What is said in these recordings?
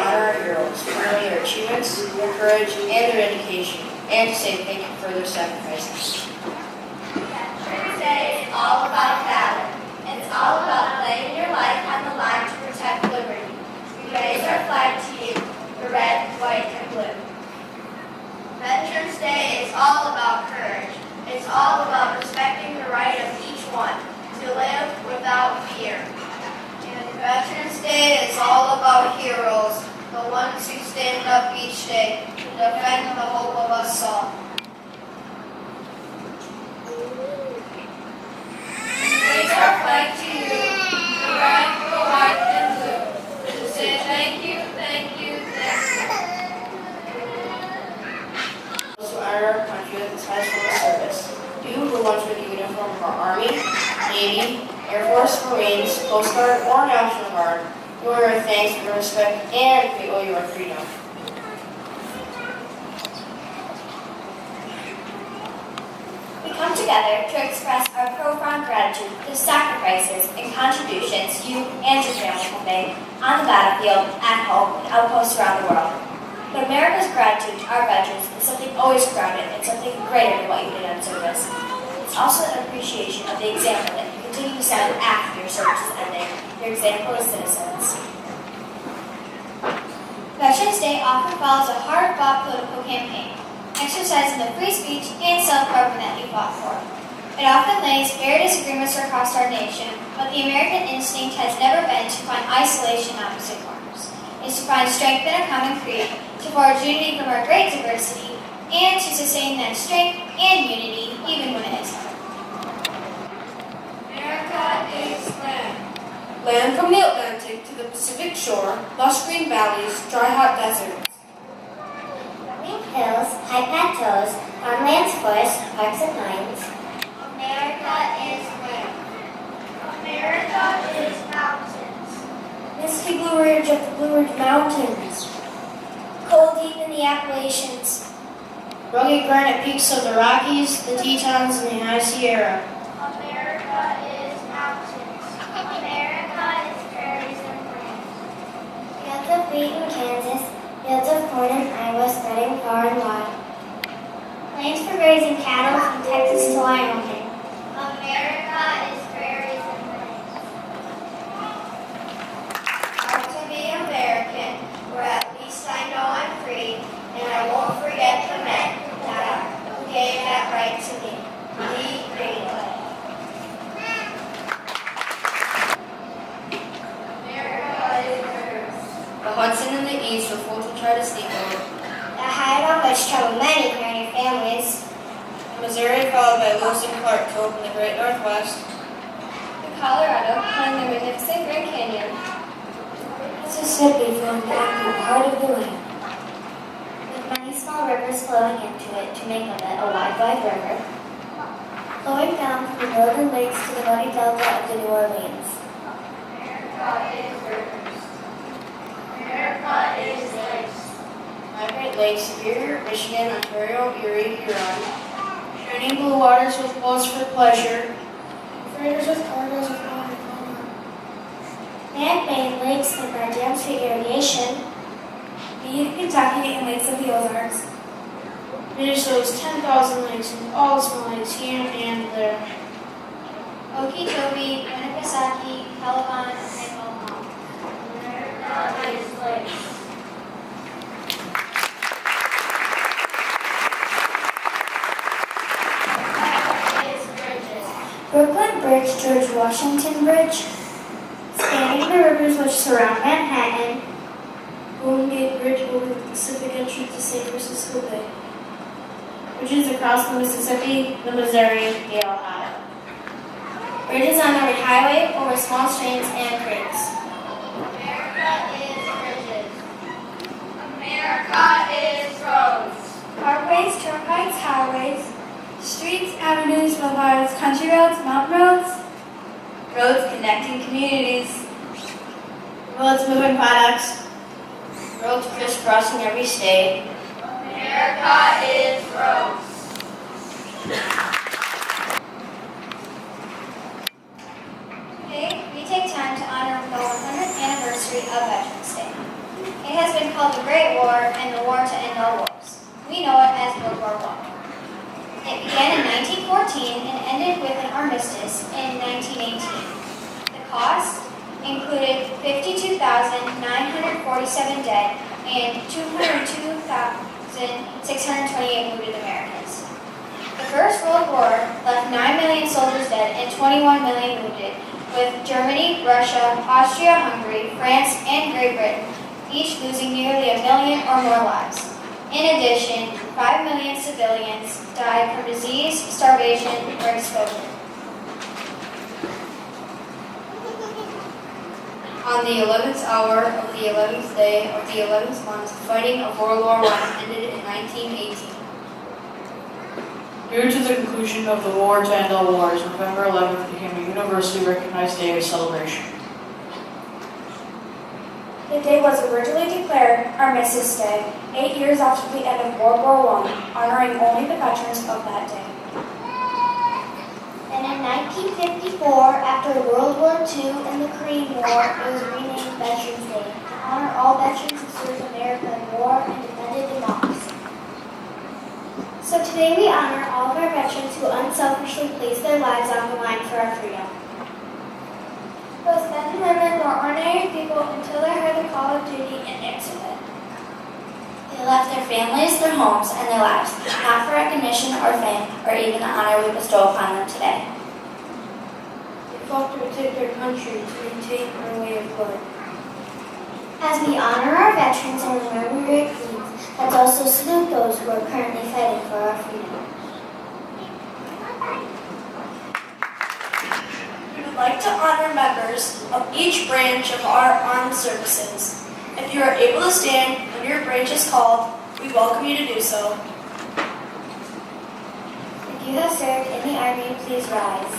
honor our heroes, to honor their achievements, their courage, and their dedication, and to say thank you for their sacrifices. Veterans Day is all about valor. It's all about laying your life on the line to protect liberty. We raise our flag to you, the red, white, and blue. Veterans Day is all about courage. It's all about respecting the right of each one to live without fear. And Veterans Day is all about heroes, the ones who stand up each day to defend the hope of us all. Raise our flag to you, the red, the white, and blue, to say thank you, thank you, thank you. Those who honor our country with its highest form of service. You who once wore the uniform of our Army, Navy, Air Force, Marines, Coast Guard, or National Guard, you owe your thanks for your respect, and we owe you our freedom. We come together to express our profound gratitude for the sacrifices and contributions you and your family have made on the battlefield, at home, and outposts around the world. But America's gratitude to our veterans is something always grounded in something greater than what you did on service. It's also an appreciation of the example that you continue to set after your service is ending, your example as citizens. Veterans Day often follows a hard-fought political campaign, exercising the free speech and self-government that you fought for. It often lays bare disagreements across our nation, but the American instinct has never been to find isolation in opposite corners. It's to find strength in a common creed, to forge unity from our great diversity, and to sustain that strength and unity even when it is hard. America is land. Land from the Atlantic to the Pacific shore, lush green valleys, dry hot deserts. Rolling hills, high plateaus, farmlands, forests, parks, and pines. America is land. America is mountains. Misty Blue Ridge of the Blue Ridge Mountains. Cold deep in the Appalachians. Rugged granite peaks of the Rockies, the Tetons, and the High Sierra. America is mountains. America is prairies and plains. Fields of wheat in Kansas, fields of corn in Iowa spreading far and wide. Plains for grazing cattle from Texas to Wyoming. America is prairies and plains. Proud to be American, where at least I know I'm free, and I won't forget the men who gave that right to me. Lee Greenwood. America is rivers. The Hudson and the East were full to try to steep over. The hideout which troubled many pioneer families. The Missouri, followed by Lewis and Clark, to open the great Northwest. The Colorado climbed the magnificent Grand Canyon. Mississippi flowing down through the heart of the land. With many small rivers flowing into it to make of it a wide river. Flowing down from the northern lakes to the muddy delta of the New Orleans. America is rivers. America is lakes. My Great Lakes, Superior, Michigan, Ontario, Erie, Huron. Shining blue waters with boats for pleasure. Freighters with cargoes of water. Man-made lakes and our dams for irrigation. Meade, Kentucky, and Lakes of the Ozarks. Minnesota's 10,000 lakes and all the small lakes here and there. Okeechobee, Winnipesaukee, Caliban, and Omaha. America is lakes. America is bridges. Brooklyn Bridge, George Washington Bridge. Spanning the rivers which surround Manhattan. Golden Gate Bridge over the Pacific entrance to San Francisco Bay. Bridges across the Mississippi, the Missouri, the Ohio. Bridges on every highway over small streams and creeks. America is bridges. America is roads. Parkways, turnpikes, highways, streets, avenues, boulevards, country roads, mountain roads, Roads connecting communities. Roads moving products. Roads crisscrossing every state. America is roads. Today, we take time to honor the 100th anniversary of Veterans Day. It has been armistice in 1918. The cost included 52,947 dead and 202,628 wounded Americans. The First World War left 9 million soldiers dead and 21 million wounded, with Germany, Russia, Austria-Hungary, France, and Great Britain each losing nearly 1 million or more lives. In addition, 5 million civilians died from disease, starvation, or exposure. On the 11th hour of the 11th day of the 11th month, fighting of World War I ended in 1918. Due to the conclusion of the war to end all wars, November 11th became a universally recognized day of celebration. The day was originally declared Armistice Day, 8 years after the end of World War I, honoring only the veterans of that day. Then in 1954, after World War II and the Korean War, it was renamed Veterans Day to honor all veterans who served America in war and defended democracy. So today we honor all of our veterans who unselfishly placed their lives on the line for our freedom. Those men and women were ordinary people until they heard the call of duty and answered it. They left their families, their homes, and their lives, not for recognition or fame, or even the honor we bestow upon them today. They fought to protect their country, to maintain our way of life. As we honor our veterans and remember their deeds, let's also salute those who are currently fighting for our freedom. We would like to honor members of each branch of our armed services. If you are able to stand when your branch is called, we welcome you to do so. If you have served in the Army, please rise.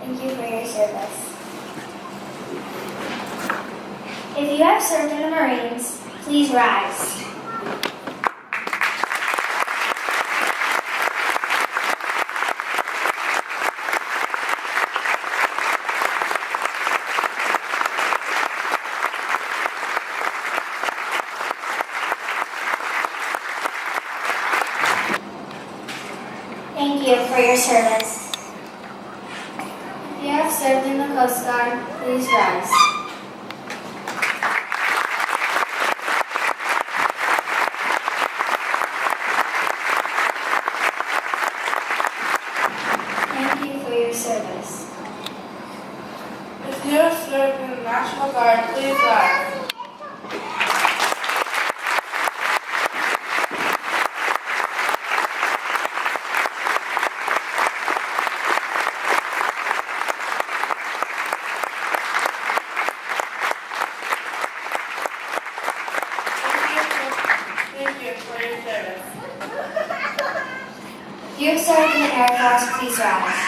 Thank you for your service. If you have served in the Marines, please rise. Thank you for your service. If you have served in the Coast Guard, please rise. Thank you for your service. If you have served in the National Guard, please rise. Thank you for your service. If you have served in the Air Force, please rise.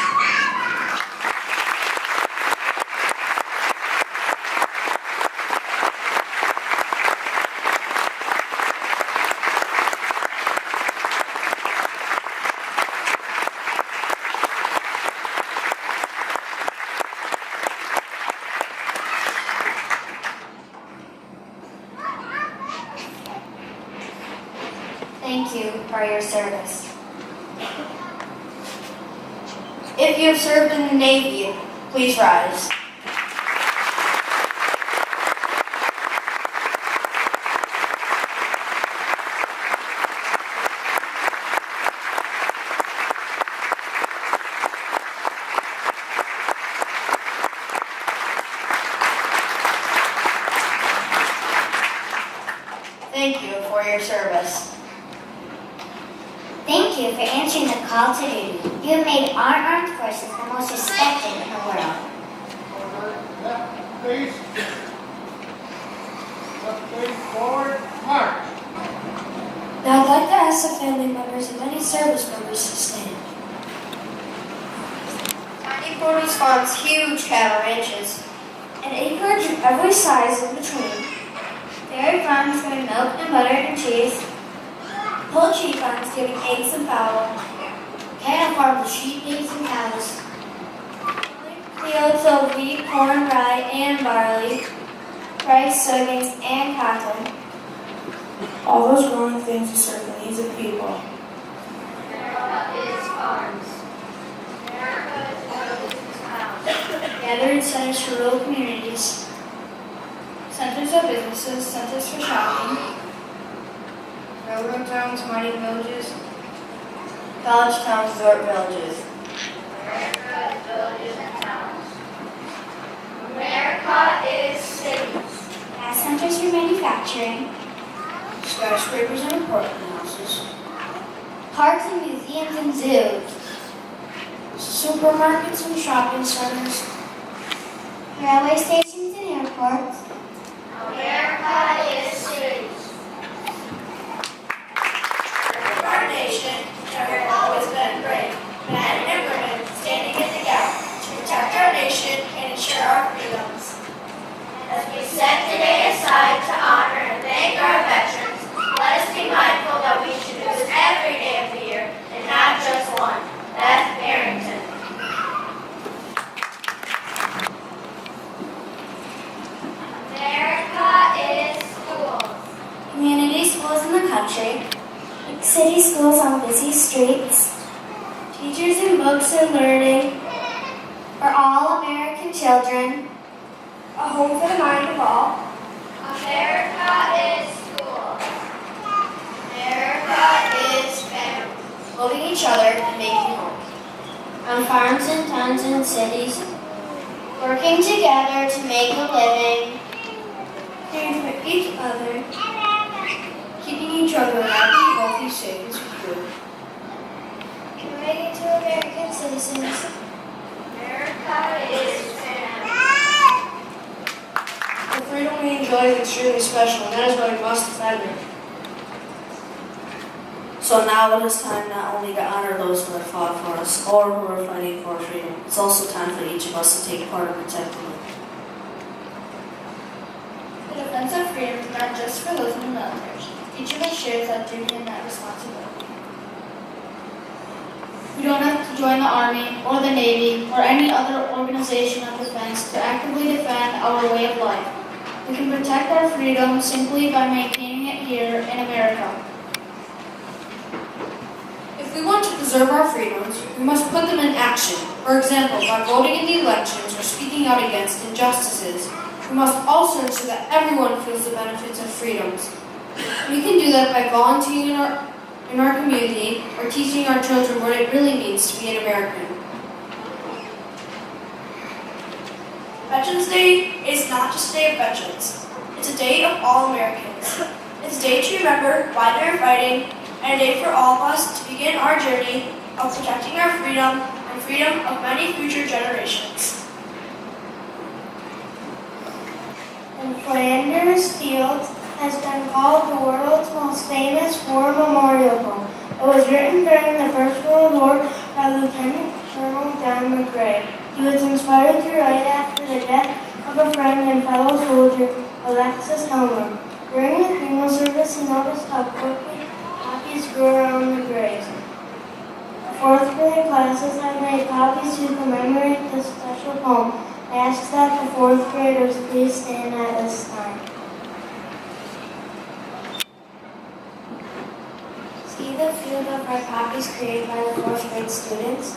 Thank you for your service. If you have served in the Navy, please rise. Thank you for your service. Thank you for answering the call to duty. You have made our armed forces the most respected in the world. Order. Left face. Left face forward. March. Now I'd like to ask the family members of any service members to stand. Tiny Portals farms huge cattle ranches. An acreage of every size in between. Very farms giving milk and butter and cheese. Poultry farms giving eggs and fowl. Cattle farms of sheep, pigs, and cows. Fields of wheat, corn, rye, and barley. Rice, soybeans, and cotton. All those growing things to serve the needs of people. America is farms. America is towns. Gathering centers for rural communities. Centers of businesses, centers for shopping. Railroad towns, mining villages. College towns, resort villages. America is villages and towns. America is cities. As centers for manufacturing. Skyscrapers and apartment houses. Parks and museums and zoos. Supermarkets and shopping centers. Railway stations and airports. America is cities. Our nation have always been brave, men and women standing in the gap to protect our nation and ensure our freedoms. As we set today aside to honor and thank our veterans, let us be mindful that we should do this every day of the year and not just one. Beth Barrington. America is schools. Community schools in the country. City schools on busy streets. Teachers and books and learning. For all American children. A home for the mind of all. America is schools. America is family. Loving each other and making homes. On farms and towns and cities. Working together to make a living. Caring for each other. Keeping each other happy, healthy, safe, and secure. United to American citizens. America is family. The freedom we enjoy is extremely special, and that is why we must defend it. So now it is time not only to honor those who have fought for us or who are fighting for freedom, it's also time for each of us to take part in protecting it. The defense of freedom is not just for those in the military. Each of us shares that duty and that responsibility. We don't have to join the Army or the Navy or any other organization of defense to actively defend our way of life. We can protect our freedom simply by maintaining it here in America. If we want to preserve our freedoms, we must put them in action. For example, by voting in the elections or speaking out against injustices. We must also ensure that everyone feels the benefits of freedoms. We can do that by volunteering in our community or teaching our children what it really means to be an American. Veterans Day is not just a day of veterans. It's a day of all Americans. It's a day to remember why they are fighting, and a day for all of us to begin our journey of protecting our freedom and freedom of many future generations. And Flanders Field has been called the world's most famous war memorial home. It was written during the First World War by Lieutenant Colonel John McRae. He was inspired to write after the death of a friend and fellow soldier, Alexis Helmer. During the funeral service, he noticed how quickly poppies grew around the graves. Fourth grade classes have made copies to commemorate this special poem. I ask that the fourth graders please stand at this time. See the field of red poppies created by the fourth grade students?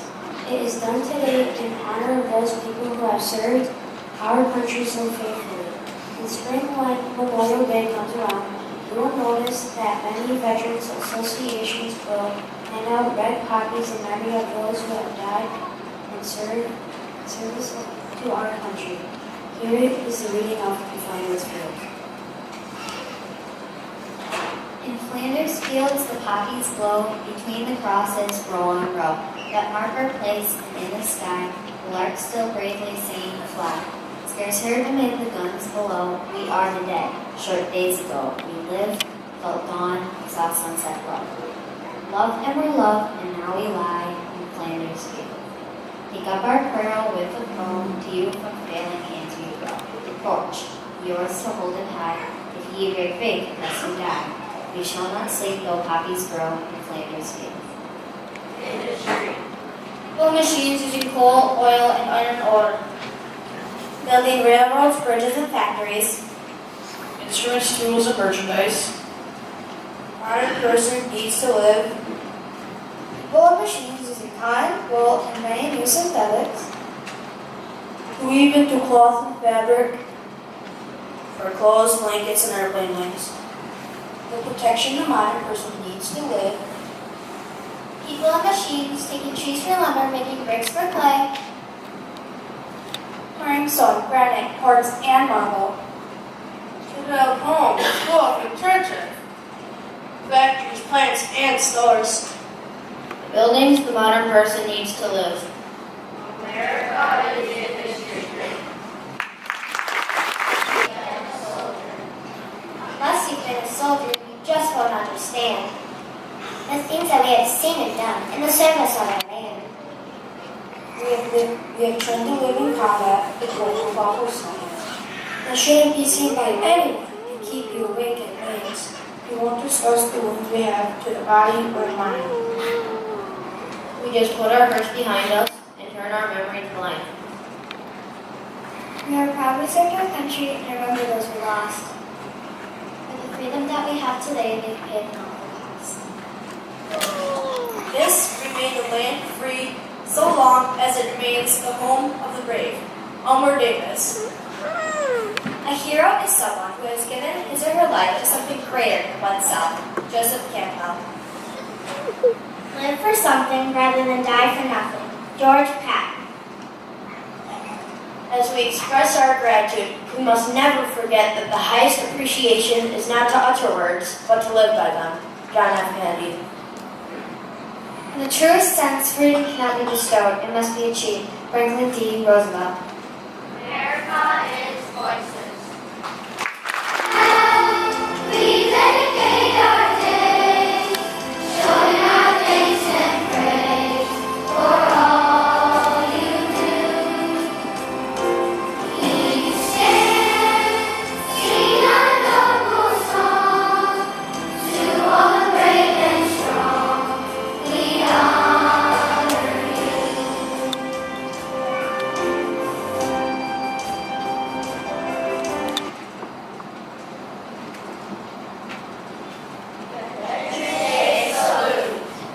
It is done today in honor of those people who have served our country so faithfully. In spring, when Memorial Day comes around, you will notice that many veterans associations will hand out red poppies in memory of those who have died in service to our country. Here is the reading of the Flanders Field. In Flanders Fields the poppies blow, between the crosses row on row, that mark our place, and in the sky, the larks still bravely singing the flag. Scarce heard amid the guns below, we are the dead. Short days ago, we lived, felt dawn, saw sunset glow. Loved and were loved, and now we lie in Flanders Field. Take up our quarrel with a poem to you from failing hands we grow. Reproach, yours to hold it high, if ye a great faith, lest we die. We shall not sleep though poppies grow in Flanders fields. Build machines using coal, oil, and iron ore. Building railroads, bridges, and factories. Instruments, tools, and merchandise. Modern person needs to live. Build machines using cotton, wool, and many new synthetics. Weave into cloth and fabric for clothes, blankets, and airplane wings. The protection the modern person needs to live. People and machines taking trees for lumber, making bricks for clay. Limestone, granite, quartz, and marble. To build homes, schools, and churches. Factories, plants, and stores. The buildings the modern person needs to live. America is in history. Unless you've been a soldier, you just won't understand the things that we have seen and done in the service of our land. We have trained to live in combat, equipped with awful science. That shouldn't be seen by anyone and keep you awake at nights. We won't discuss the wounds we have to the body or mind. We just put our hurts behind us and turn our memory to life. We are proud we served our country and remember those we lost. For the freedom that we have today, they've paid an awful cost. This remained a land free so long as it remains the home of the brave. Elmer Davis. A hero is someone who has given his or her life to something greater than oneself. Joseph Campbell. Live for something rather than die for nothing. George Patton. As we express our gratitude, we must never forget that the highest appreciation is not to utter words, but to live by them. John F. Kennedy. In the truest sense, freedom cannot be bestowed, it must be achieved. Franklin D. Roosevelt. America is voices. We dedicate our days, showing our thanks and praise for all you do. We stand, sing our noble song to all the brave and strong. We honor you.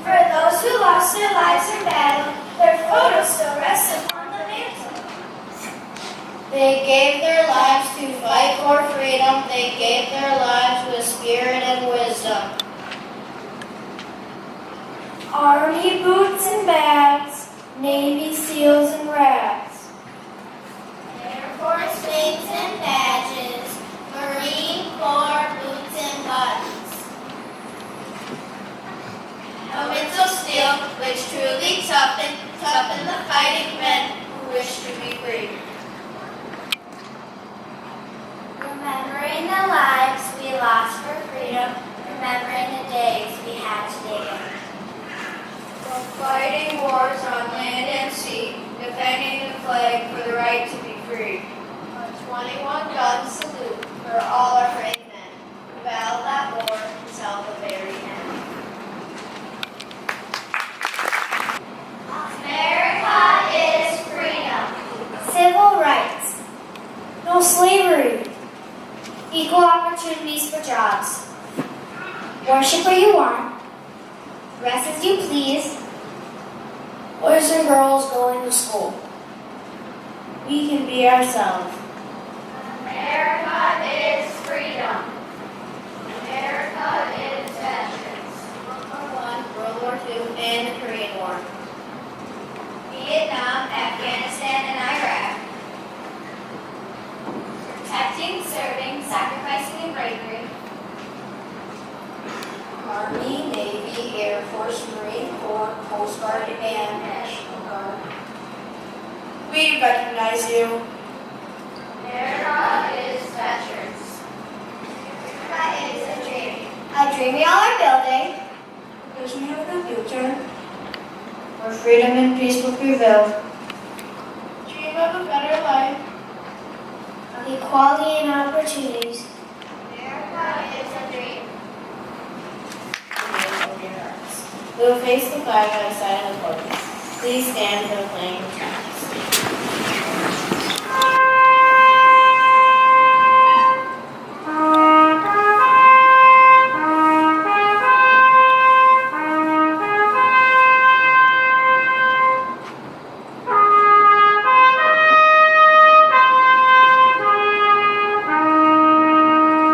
For those who lost their lives in battle, their photos still rest upon the mantle. They gave their lives to fight for freedom. They gave their lives with spirit and wisdom. Army boots and bags, Navy SEALs and rags. Air Force wings and badges, Marine Corps boots and buttons. Helmets of steel, which truly toughen the fighting men who wish to be free. Remembering the lives we lost for freedom, remembering the days we had to dig. Fighting wars on land and sea, defending the flag for the right to be free. A 21-gun salute for all our brave men who battled that war until the very end. America is freedom. Civil rights. No slavery. Equal opportunities for jobs. Worship where you want. Dress as you please. Boys and girls going to school. We can be ourselves. America is freedom. America is veterans. World War I, World War II, and the Korean War. Vietnam, Afghanistan, and Iraq. Protecting, serving, sacrificing, and bravery. Army, Navy, Air Force, Marine Corps, Coast Guard, and National Guard. We recognize you. America is veterans. America is a dream. A dream we all are building. Because we have the future. Where freedom and peace will prevail. Dream of a better life. Of equality and opportunities. America We will face the flag by the side of the podium. Please stand for the playing of trumpets.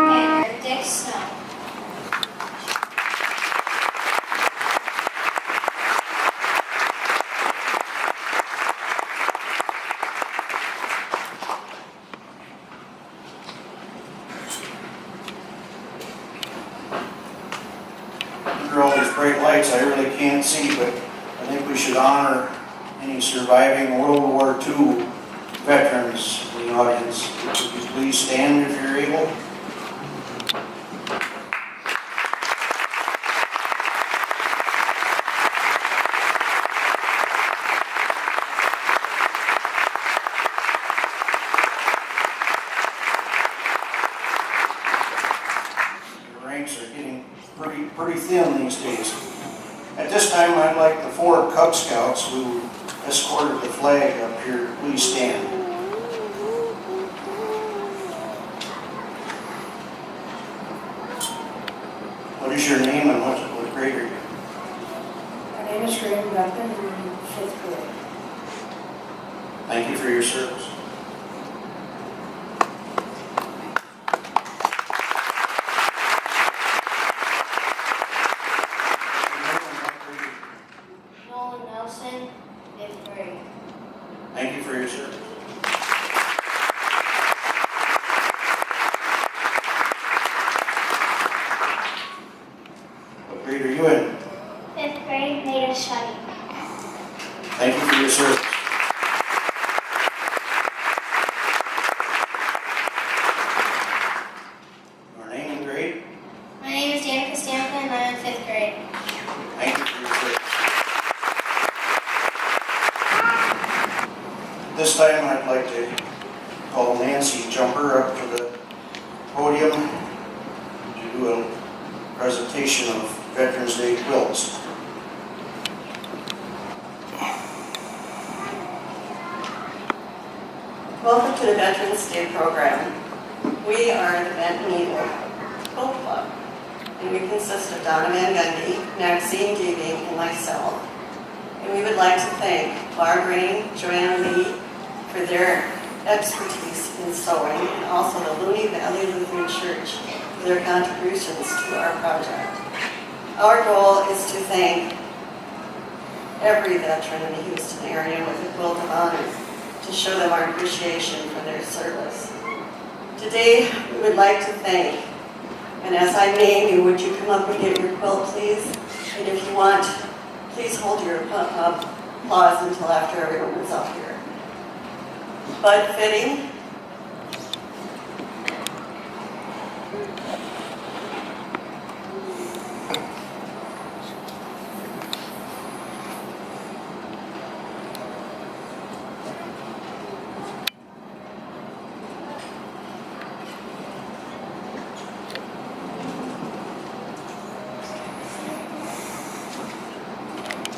Mayor Dick Snow. Under all these bright lights, I really can't see, but I think we should honor any surviving World War II veterans in the audience. Would you please stand if you're able? The ranks are getting pretty thin these days. At this time, I'd like the 4 Cub Scouts who escorted the flag up here to please stand. What is your name and what grade are you? My name is Graham Duncan, and I'm in 5th grade. Thank you for your service. Nolan Nelson, 5th grade. Thank you for your service. What grade are you in? 5th grade, Maida Shuddy. Thank you for your service. Your name and grade? My name is Danica Stampa and I'm in 5th grade. Thank you for your service. This time I'd like to call Nancy Jumper up to the podium to do a presentation of Veterans Day quilts. Welcome to the Veterans Day program. We are the Benton Eagle Quilt Club, and we consist of Donna Van Gundy, Maxine Deaving, and myself. And we would like to thank Barb Rain, Joanna Lee for their expertise in sewing, and also the Looney Valley Lutheran Church for their contributions to our project. Our goal is to thank every veteran in the Houston area with a quilt of honor, to show them our appreciation for their service. Today, we would like to thank, and as I name you, would you come up and get your quilt, please? And if you want, please hold your applause until after everyone is up here. Bud Fitting,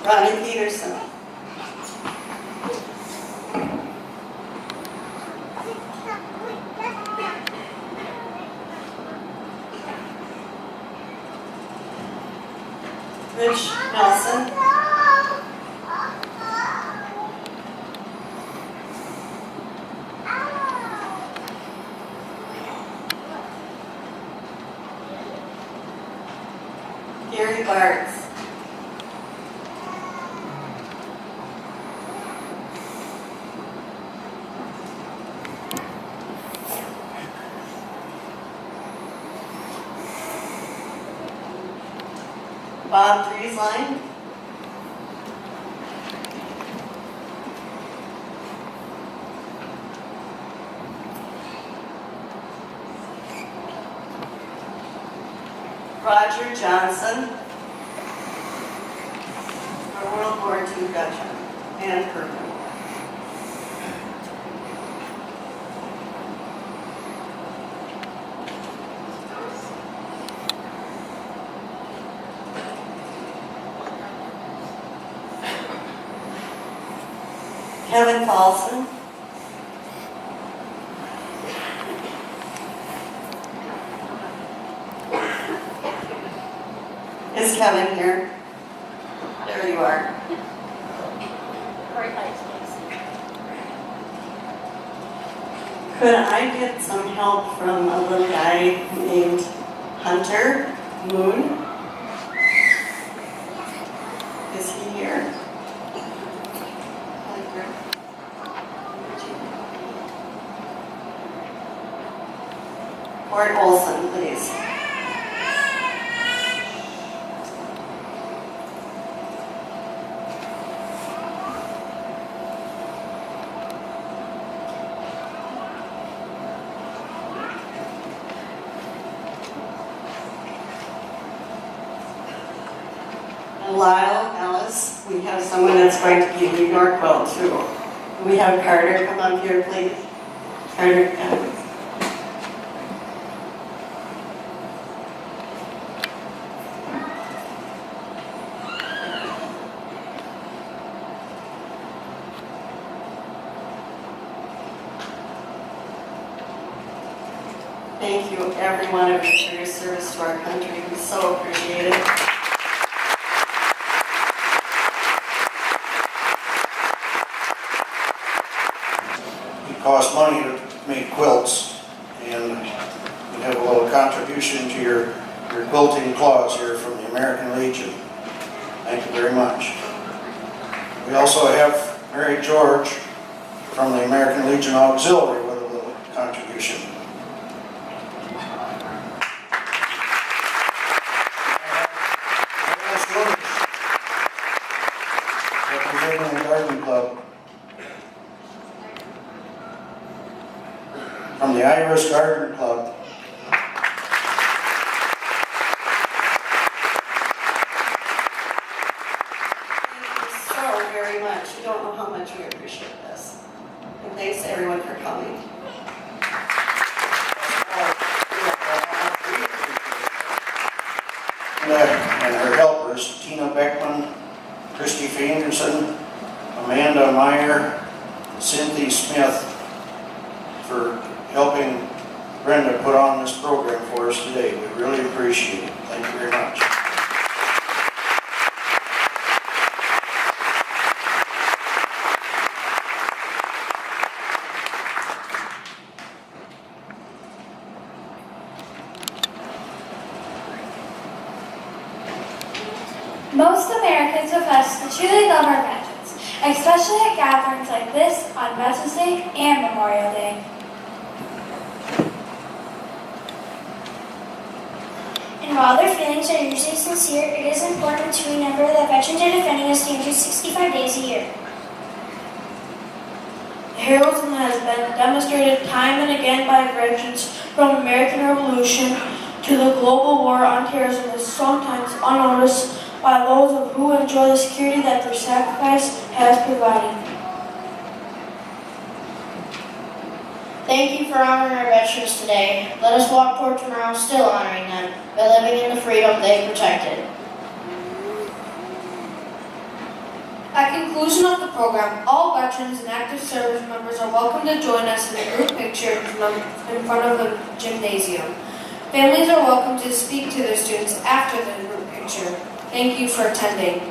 Ronnie Peterson, Rich Nelson, Gary Bartz, Bob Drieslein, Roger Johnson, a World War II veteran and Perkins. Kevin Paulson. Is Kevin here? There you are. Could I get some help from a little guy named Hunter Moon? Is he here? Court Olson, please. Lyle Ellis, we have someone that's going to be New York well too. We have Carter come up here, please. Carter, come. Thank you, every one of you, for your service to our country. We so appreciate it. It costs money to make quilts, and we have a little contribution to your quilting clause here from the American Legion. Thank you very much. We also have Mary George from the American Legion Auxiliary with a little contribution. Representing the Garden Club. From the Iris Garden Club. Thank you so very much. You don't know how much we appreciate this. And thanks to everyone for coming. And her helpers, Tina Beckman, Christy Anderson, Amanda Meyer, Cynthia Smith, for helping Brenda put on this program for us today. We really appreciate it. Thank you very much. Most Americans of us truly love our veterans, especially at gatherings like this on Veterans Day and Memorial Day. And while their feelings are usually sincere, it is important to remember that veterans are defending us 365 days a year. Heroism has been demonstrated time and again by veterans from the American Revolution to the global war on terrorism is sometimes unnoticed by those who enjoy the security that their sacrifice has provided. Thank you for honoring our veterans today. Let us walk toward tomorrow still honoring them by living in the freedom they protected. At conclusion of the program, all veterans and active service members are welcome to join us in a group picture in front of the gymnasium. Families are welcome to speak to their students after the group picture. Thank you for attending.